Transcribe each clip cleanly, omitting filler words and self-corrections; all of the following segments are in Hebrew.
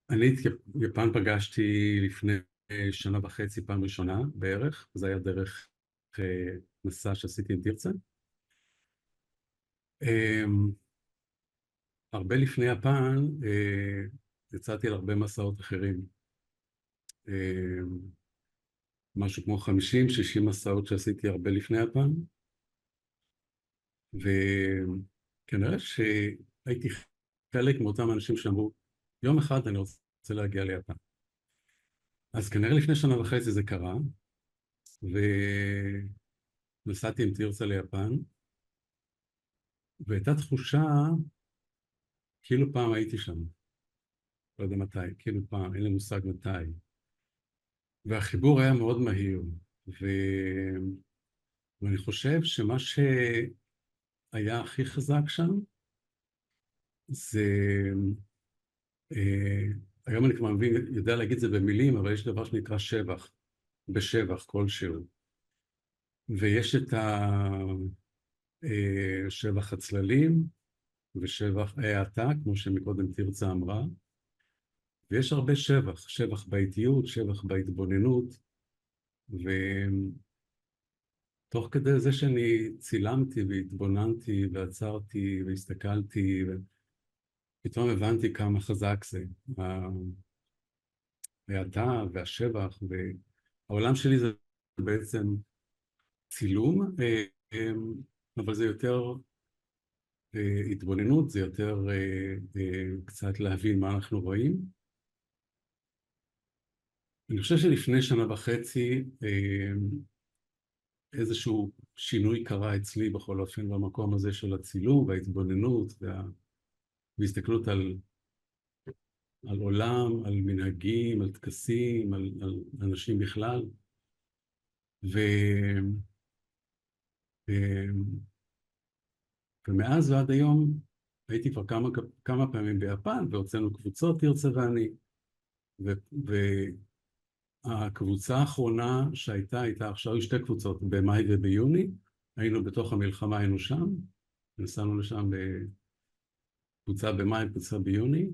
אני את יפן פגשתי לפני שנה וחצי פעם ראשונה בערך. זה היה דרך מסע שעשיתי עם תרצה. אמ, הרבה לפני יפן יצאתי על הרבה מסעות אחרים. אמ, משהו כמו 50-60 מסעות שעשיתי הרבה לפני יפן, וכנראה שהייתי חלק מאותם אנשים שאמרו, יום אחד אני רוצה להגיע ליפן. אז כנראה לפני שנה וחצי זה קרה, ונסעתי עם תרצה ליפן, והייתה תחושה כאילו פעם הייתי שם, לא יודע מתי, כאילו פעם, אין לי מושג מתי. והחיבור היה מאוד מהיר, ו... ואני חושב שמה שהיה הכי חזק שם, זה... אה, היום אני כבר מבין, יודע להגיד את זה במילים, אבל יש דבר שנקרא שבח, בשבח כלשהו. ויש את שבח הצללים, ושבח האטה, כמו שמקודם תרצה אמרה, ויש הרבה שבח, שבח באיטיות, שבח בהתבוננות, ותוך כדי זה שאני צילמתי והתבוננתי ועצרתי והסתכלתי, פתאום הבנתי כמה חזק זה, ההאטה והשבח, והעולם שלי זה בעצם צילום, אבל זה יותר התבוננות, זה יותר קצת להבין מה אנחנו רואים. אני חושב שלפני שנה וחצי איזשהו שינוי קרה אצלי בכל אופן במקום הזה של הצילום וההתבוננות והסתכלות על עולם, על מנהגים, על טקסים, על אנשים בכלל. ו, ומאז ועד היום הייתי כבר כמה פעמים ביפן, והוצאנו קבוצות, תרצה ואני. והקבוצה האחרונה הייתה עכשיו שתי קבוצות, במאי וביוני. היינו בתוך המלחמה, היינו שם. נסענו לשם בקבוצה במאי, קבוצה ביוני.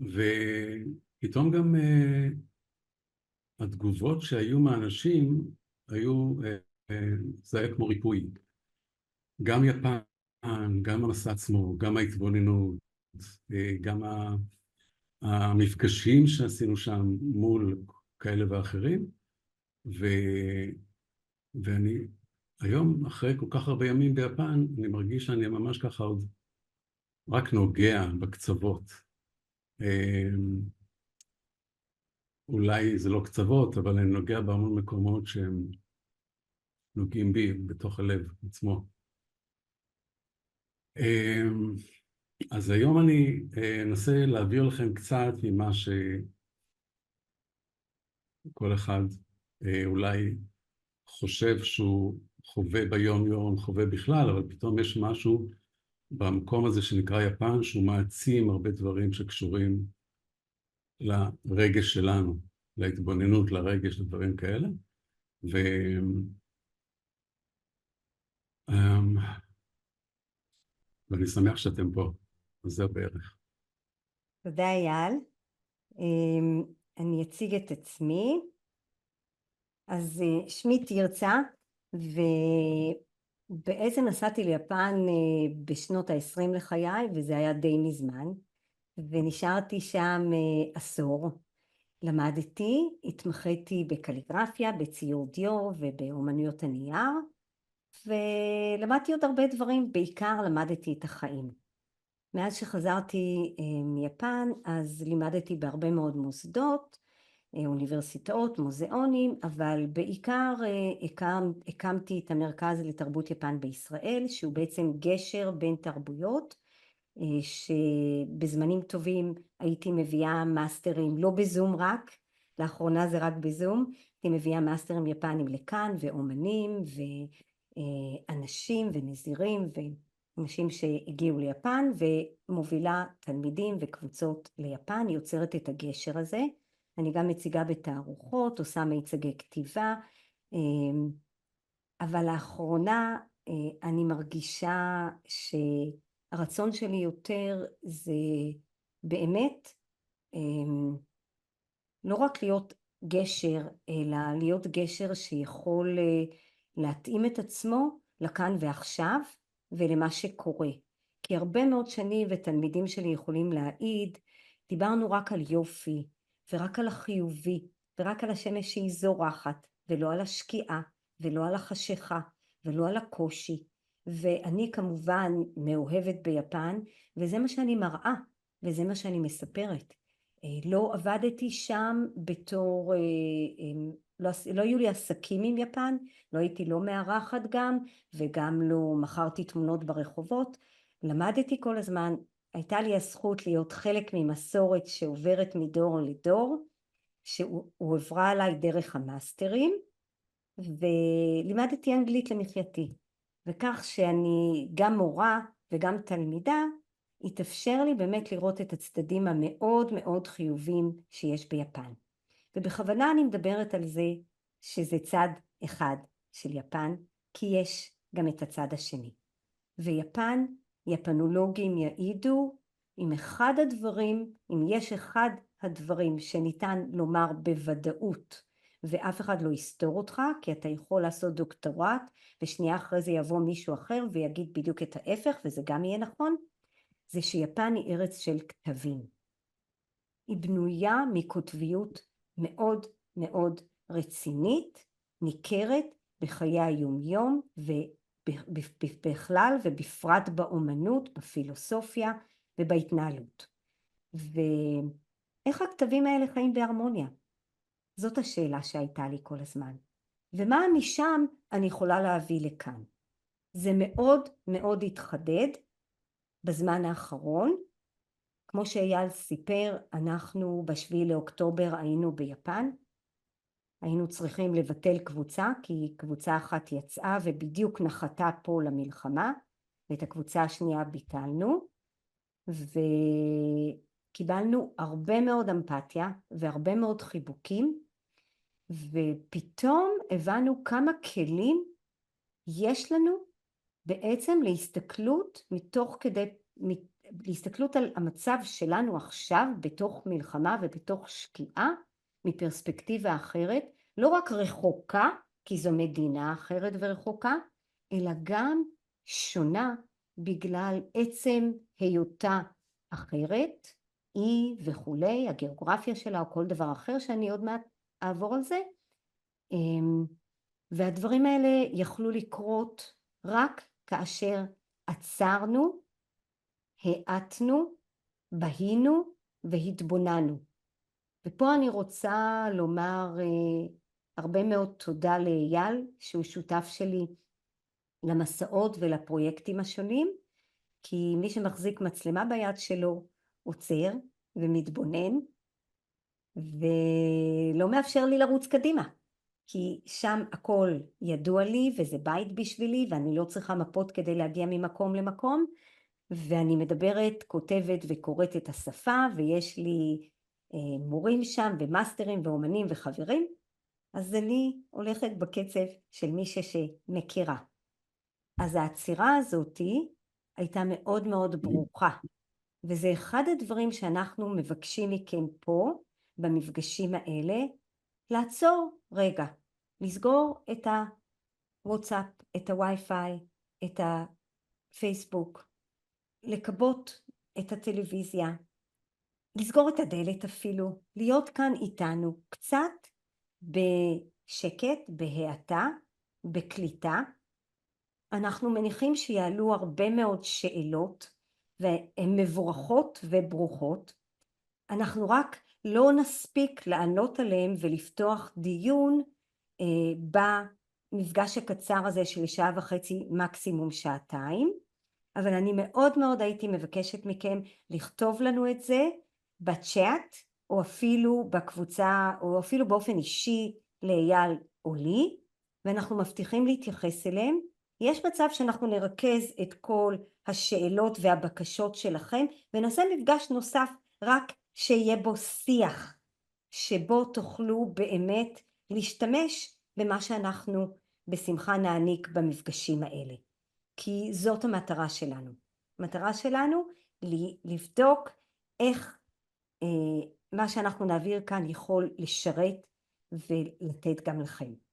ופתאום גם התגובות שהיו מהאנשים היו, זה היה כמו ריפוי. גם יפן, גם המסע עצמו, גם ההתבוננות, גם המפגשים שעשינו שם מול כאלה ואחרים, ו... ואני היום, אחרי כל כך הרבה ימים ביפן, אני מרגיש שאני ממש ככה עוד רק נוגע בקצוות. אולי זה לא קצוות, אבל אני נוגע בהמון מקומות שהם נוגעים בי בתוך הלב עצמו. אז היום אני אנסה להעביר לכם קצת ממה שכל אחד אולי חושב שהוא חווה ביום יום, חווה בכלל, אבל פתאום יש משהו במקום הזה שנקרא יפן, שהוא מעצים הרבה דברים שקשורים לרגש שלנו, להתבוננות, לרגש, לדברים כאלה. ואני שמח שאתם פה, אז זה בערך. תודה אייל. אני אציג את עצמי. אז שמי תרצה, ובעצם נסעתי ליפן בשנות ה-20 לחיי, וזה היה די מזמן, ונשארתי שם עשור. למדתי, התמחיתי בקליגרפיה, בציור דיו ובאומנויות הנייר, ולמדתי עוד הרבה דברים, בעיקר למדתי את החיים. מאז שחזרתי מיפן, אז לימדתי בהרבה מאוד מוסדות, אוניברסיטאות, מוזיאונים, אבל בעיקר הקמתי את המרכז לתרבות יפן בישראל, שהוא בעצם גשר בין תרבויות, שבזמנים טובים הייתי מביאה מאסטרים, לא בזום רק, לאחרונה זה רק בזום, הייתי מביאה מאסטרים יפנים לכאן, ואומנים, ואנשים ונזירים, אנשים שהגיעו ליפן, ומובילה תלמידים וקבוצות ליפן, יוצרת את הגשר הזה. אני גם מציגה בתערוכות, עושה מיצגי כתיבה, אבל לאחרונה אני מרגישה שהרצון שלי יותר זה באמת לא רק להיות גשר, אלא להיות גשר שיכול להתאים את עצמו לכאן ועכשיו ולמה שקורה. כי הרבה מאוד שנים, ותלמידים שלי יכולים להעיד, דיברנו רק על יופי ורק על החיובי ורק על השמש שהיא זורחת, ולא על השקיעה ולא על החשיכה ולא על הקושי. ואני כמובן מאוהבת ביפן, וזה מה שאני מראה וזה מה שאני מספרת. לא עבדתי שם בתור, לא היו לי עסקים עם יפן, לא הייתי לא מארחת גם, וגם לא מכרתי תמונות ברחובות. למדתי כל הזמן, הייתה לי הזכות להיות חלק ממסורת שעוברת מדור לדור, שהועברה עליי דרך המאסטרים, ולימדתי אנגלית למחייתי. וכך שאני גם מורה וגם תלמידה, התאפשר לי באמת לראות את הצדדים המאוד מאוד חיוביים שיש ביפן. ובכוונה אני מדברת על זה שזה צד אחד של יפן, כי יש גם את הצד השני. ויפן, יפנולוגים יעידו, אם יש אחד הדברים שניתן לומר בוודאות, ואף אחד לא יסתור אותך, כי אתה יכול לעשות דוקטורט, ושנייה אחרי זה יבוא מישהו אחר ויגיד בדיוק את ההפך, וזה גם יהיה נכון, זה שיפן היא ארץ של כתבים. היא בנויה מקוטביות מאוד מאוד רצינית, ניכרת בחיי היומיום ובכלל ובפרט באומנות, בפילוסופיה ובהתנהלות. ואיך הכתבים האלה חיים בהרמוניה? זאת השאלה שהייתה לי כל הזמן. ומה משם אני יכולה להביא לכאן? זה מאוד מאוד התחדד בזמן האחרון. כמו שאייל סיפר, אנחנו בשביעי לאוקטובר היינו ביפן. היינו צריכים לבטל קבוצה, כי קבוצה אחת יצאה ובדיוק נחתה פה למלחמה, ואת הקבוצה השנייה ביטלנו, וקיבלנו הרבה מאוד אמפתיה והרבה מאוד חיבוקים, ופתאום הבנו כמה כלים יש לנו בעצם להסתכלות על המצב שלנו עכשיו בתוך מלחמה ובתוך שקיעה מפרספקטיבה אחרת, לא רק רחוקה, כי זו מדינה אחרת ורחוקה, אלא גם שונה בגלל עצם היותה אחרת, היא וכולי, הגיאוגרפיה שלה או כל דבר אחר שאני עוד מעט אעבור על זה. והדברים האלה יכלו לקרות רק כאשר עצרנו, העטנו, בהינו והתבוננו. ופה אני רוצה לומר הרבה מאוד תודה לאייל, שהוא שותף שלי למסעות ולפרויקטים השונים, כי מי שמחזיק מצלמה ביד שלו עוצר ומתבונן, ולא מאפשר לי לרוץ קדימה. כי שם הכל ידוע לי וזה בית בשבילי, ואני לא צריכה מפות כדי להגיע ממקום למקום, ואני מדברת, כותבת וקוראת את השפה, ויש לי מורים שם ומאסטרים ואומנים וחברים, אז אני הולכת בקצב של מישהו שמכירה. אז העצירה הזאת הייתה מאוד מאוד ברוכה, וזה אחד הדברים שאנחנו מבקשים מכם פה, במפגשים האלה, לעצור רגע, לסגור את הוואטסאפ, את הווי-פיי, את הפייסבוק, לקבות את הטלוויזיה, לסגור את הדלת אפילו, להיות כאן איתנו קצת בשקט, בהאטה, בקליטה. אנחנו מניחים שיעלו הרבה מאוד שאלות, והן מבורכות וברוכות. אנחנו רק לא נספיק לענות עליהם ולפתוח דיון במפגש הקצר הזה של 1.5 שעות, מקסימום 2 שעות. אבל אני מאוד מאוד הייתי מבקשת מכם לכתוב לנו את זה בצ'אט, או אפילו בקבוצה, או אפילו באופן אישי לאייל או לי, ואנחנו מבטיחים להתייחס אליהם. יש מצב שאנחנו נרכז את כל השאלות והבקשות שלכם, ונעשה מפגש נוסף רק שיהיה בו שיח, שבו תוכלו באמת להשתמש במה שאנחנו בשמחה נעניק במפגשים האלה. כי זאת המטרה שלנו. המטרה שלנו לבדוק איך מה שאנחנו נעביר כאן יכול לשרת ולתת גם לכם.